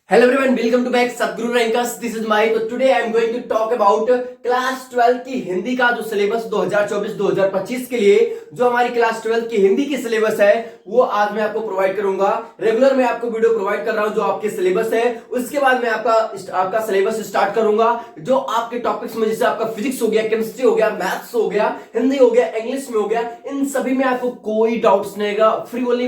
Hello everyone, welcome to back Sadhguru Rankas. This is Mahi. तो today I am going to talk about class 12 की हिंदी का जो syllabus 2024-2025 के लिए जो हमारी क्लास 12 की हिंदी की सिलेबस है वो आज मैं आपको प्रोवाइड करूंगा। रेगुलर मैं आपको वीडियो प्रोवाइड कर रहा हूं जो आपके सिलेबस है, उसके बाद मैं आपका सिलेबस स्टार्ट करूंगा जो आपके टॉपिक्स में, जैसे आपका फिजिक्स हो गया, केमिस्ट्री हो गया, मैथ्स हो गया, हिंदी हो गया, इंग्लिश में हो गया, इन सभी में आपको कोई डाउट्स नहीं रहेगा। Free only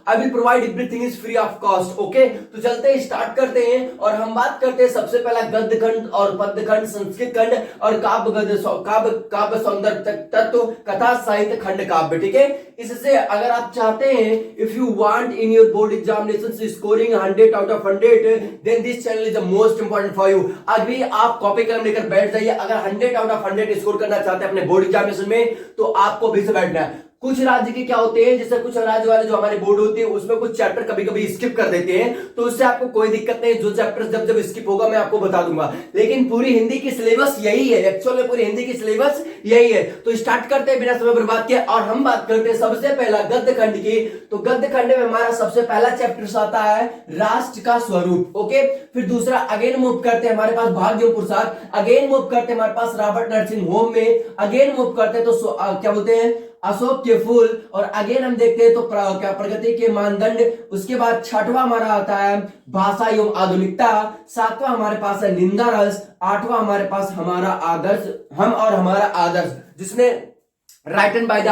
I will provide everything is free of cost. Okay, तो चलते हैं, स्टार्ट करते हैं और हम बात करते हैं सबसे पहला गद्य खंड और पद्य खंड, संस्कृत खंड और काव्य सौंदर्य तत्व, कथा साहित्य खंड काव्य। ठीक है, इससे अगर आप चाहते हैं if you want in your board examination scoring 100 out of 100 then this channel is the most important for you. अभी आप कॉपी कलम लेकर बैठ जाइए। अगर 100 आउट ऑफ 100 स्कोर करना चाहते हैं अपने बोर्ड एग्जामिनेशन में तो आपको भी से बैठना है। कुछ राज्य के क्या होते हैं, जैसे कुछ राज्य वाले जो हमारे बोर्ड होते हैं उसमें कुछ चैप्टर कभी कभी स्किप कर देते हैं, तो उससे आपको कोई दिक्कत नहीं। जो चैप्टर जब स्किप होगा मैं आपको बता दूंगा, लेकिन पूरी हिंदी की सिलेबस यही है। एक्चुअल में पूरी हिंदी की सिलेबस यही है। तो स्टार्ट करते हैं बिना समय बर्बाद किए और हम बात करते हैं सबसे पहला गद्य खंड की। तो गद्य खंड में हमारा सबसे पहला चैप्टर आता है राष्ट्र का स्वरूप। ओके, फिर दूसरा अगेन मूव करते हैं हमारे पास भाग्य एवं पुरुषार्थ, अगेन मूव करते हैं हमारे पास रॉबर्ट नर्सिंग होम में, अगेन मूव करते हैं तो क्या बोलते हैं अशोक के फूल, और अगेन हम देखते हैं तो क्या प्रगति के मानदंड। उसके बाद छठवां हमारा आता है भाषा एवं आधुनिकता, सातवां हमारे पास है निंदा रस, आठवां हमारे पास हमारा आदर्श, हम और हमारा आदर्श, जिसने written by the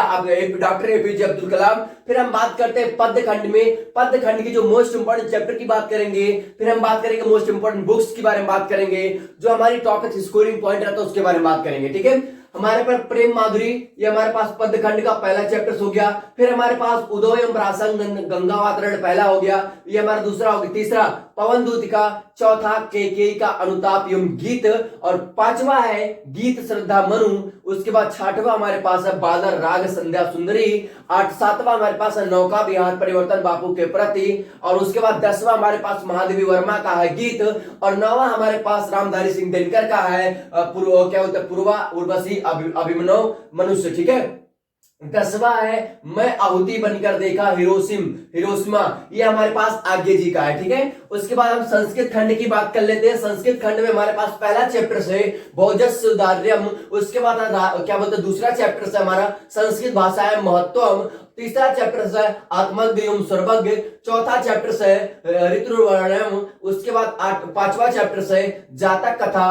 doctor APJ Abdul Kalam. फिर हम बात करते हैं पद्य खंड में। पद्य खंड की जो मोस्ट इंपोर्टेंट चैप्टर की बात करेंगे, फिर हम बात करेंगे मोस्ट इंपोर्टेंट बुक्स के बारे में बात करेंगे, जो हमारी टॉपिक स्कोरिंग पॉइंट रहता है उसके बारे में बात करेंगे। ठीक है, हमारे पास प्रेम माधुरी, ये हमारे पास पद्य खंड का पहला चैप्टर हो गया। फिर हमारे पास उदय एवं प्रासंग गंगावतरण पहला हो गया, ये हमारा दूसरा हो गया। तीसरा पवन दूतिका, चौथा केकेयी का अनुताप एवं गीत, और पांचवा है गीत श्रद्धा मनु। उसके बाद छठवां हमारे पास है बादल राग संध्या सुंदरी, सातवां हमारे पास है नौका विहार परिवर्तन बापू के प्रति, और उसके बाद 10वां हमारे पास महादेवी वर्मा का है गीत, और 9वां हमारे पास रामधारी सिंह दिनकर का है क्या बोलते हैं पूर्वा उर्वशी अभिमन्यु मनुष्य। ठीक है, 10वां है मैं आहुति बनकर देखा हिरोशिमा, ये हमारे पास आज्ञे जी का है। ठीक है, उसके बाद हम संस्कृत खंड की बात कर लेते हैं। संस्कृत खंड में हमारे पास पहला चैप्टर है बहुजस्य सुधार्यम, उसके बाद क्या बोलते हैं दूसरा चैप्टर है हमारा संस्कृत भाषा है महत्वम, तीसरा चैप्टर है आत्मज्ञ एवं सर्वज्ञ, चौथा चैप्टर है ऋतुवर्णम, उसके बाद पांचवा चैप्टर है जातक कथा,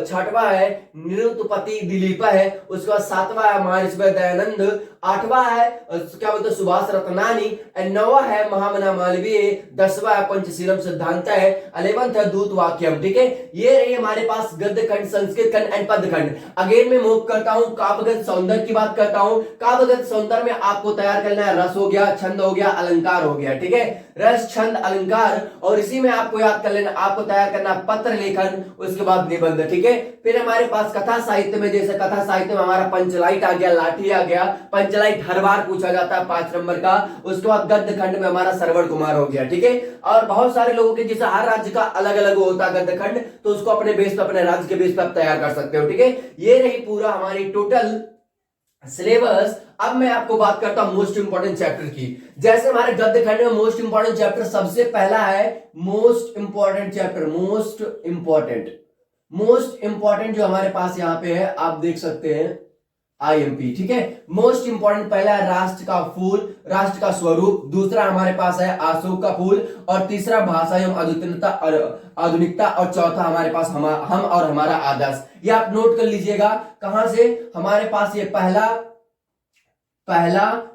छठवा है निरुतपति दिलीप है, उसके बाद सातवां है महर्षि दयानंद, आठवां है क्या बोलते सुभाष रत्नानी, नौवां है महामना मालवीय, 10वां है पंचशीलम सिद्धांत है, 11th है दूत वाक्यम। ठीक है, ये रही हमारे पास गद्य खंड, संस्कृत खंड एंड पद्य खंड। अगेन मैं मूव करता हूं काव्यगत सौंदर्य की बात करता हूं। काव्यगत सौंदर्य में आपको तैयार करना है रस हो गया, छंद हो गया, अलंकार हो गया। ठीक है, रस छंद अलंकार, और इसी में आपको याद कर लेना, आपको तैयार करना पत्र लेखन, उसके बाद निबंध। ठीक है, फिर हमारे पास कथा साहित्य में, जैसे कथा साहित्य में हमारा पंचलाइट आ गया, लाठी आ गया, पंचलाइट हर बार पूछा जाता है 5 नंबर का। उसके बाद गद्य खंड में हमारा श्रवण कुमार हो गया। ठीक है, और बहुत सारे लोगों के जैसे हर राज्य का अलग अलग होता है गद्य खंड, तो उसको अपने बेस पे, अपने राज्य के बेस पे आप तैयार कर सकते हो। ठीक है, ये रही पूरा हमारी टोटल सिलेबस। अब मैं आपको बात करता हूं मोस्ट इंपोर्टेंट चैप्टर की। जैसे हमारे गद्य खंड में मोस्ट इंपोर्टेंट चैप्टर सबसे पहला है most important chapter, most important जो हमारे पास यहाँ पे है आप देख सकते हैं आईएमपी। ठीक है, मोस्ट इंपोर्टेंट पहला है राष्ट्र का फूल, राष्ट्र का स्वरूप, दूसरा हमारे पास है अशोक का फूल, और तीसरा भाषा एवं आधुनिकता, और चौथा हमारे पास हम और हमारा आदर्श। ये आप नोट कर लीजिएगा कहां से, हमारे पास ये पहला,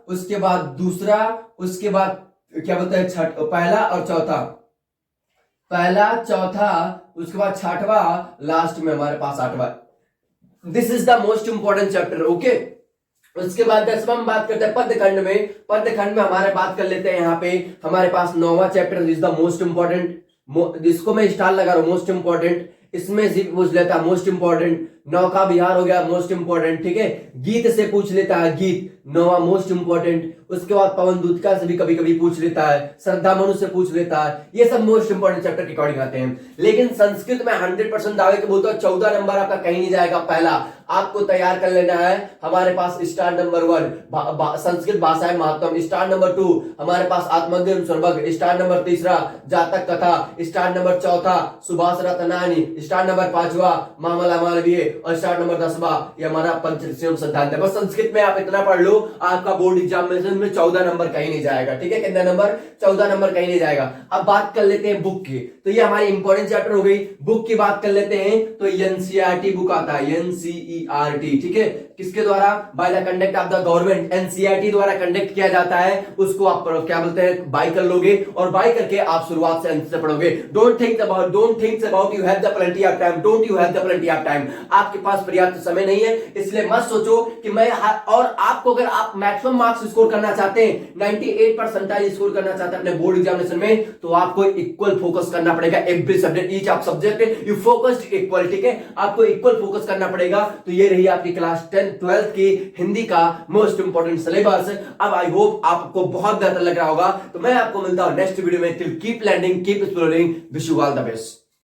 उसके बाद दूसरा, उसके बाद क्या बोलते हैं पहला और चौथा, पहला चौथा, उसके बाद छठवा, लास्ट में हमारे पास 8वां। This is the most important chapter. Okay, उसके बाद 10वां हम बात करते हैं पद्य खंड में। पद्य खंड में हमारे बात कर लेते हैं, यहाँ पे हमारे पास 9वां chapter is the most important, जिसको मैं स्टार लगा रहा हूं मोस्ट इंपोर्टेंट, इसमें पूछ लेता है मोस्ट इंपोर्टेंट। नौका विहार हो गया मोस्ट इंपॉर्टेंट, ठीक है। गीत से पूछ लेता है, गीत नौवा मोस्ट इंपॉर्टेंट। उसके बाद पवन दूतिका से भी कभी कभी पूछ लेता है, श्रद्धा मनु से पूछ लेता है। ये सब मोस्ट इंपॉर्टेंट चैप्टर के अकॉर्डिंग आते हैं। लेकिन संस्कृत में 100% दावे के बोलता हूं 14 नंबर आपका कहीं नहीं जाएगा। पहला आपको तैयार कर लेना है हमारे पास स्टार नंबर 1 संस्कृत भाषाएं महत्तम, स्टार नंबर 2 हमारे पास आत्मज्ञान सर्वज्ञ, स्टार नंबर 3 जातक कथा, star number 4 Subhash Ratnani, star number 5 मामला मालवीय और स्टार नंबर 10 ये हमारा पंचदशियों सिद्धांत है। बस संस्कृत में आप इतना पढ़ लो, आपका बोर्ड एग्जामिनेशन में 14 नंबर कहीं नहीं जाएगा, ठीक है। कितना नंबर? 14 नंबर कहीं नहीं जाएगा। अब बात कर लेते हैं बुक की, तो ये हमारी इंपॉर्टेंट चैप्टर हो गई। बुक की बात कर लेते हैं तो एनसीईआरटी बुक आता है, एनसीईआरटी, ठीक है। किसके द्वारा? By the conduct of the government, NCERT द्वारा कंडक्ट किया जाता है। उसको आप क्या बोलते हैं, बाय कर लोगे और बाय करके आप शुरुआत से अंत से पढ़ोगे। Don't think about you have the plenty of time, don't you have the plenty of time. आपके पास पर्याप्त समय नहीं है, इसलिए मत सोचो कि मैं और आपको अगर आप मैक्सिमम मार्क्स स्कोर करना चाहते हैं, 98 परसेंटाइल स्कोर करना चाहते हैं अपने बोर्ड एग्जामिनेशन में, तो आपको इक्वल फोकस करना पड़ेगा। Every subject each of subject you focused equal, ठीक है। आपको इक्वल फोकस करना पड़ेगा। तो ये रही आपकी क्लास 10-12 की हिंदी का मोस्ट इंपोर्टेंट सिलेबस। अब आई होप आपको बहुत बेहतर लग रहा होगा। तो मैं आपको मिलता हूं नेक्स्ट वीडियो में। Till keep learning, keep exploring, wish you all the best.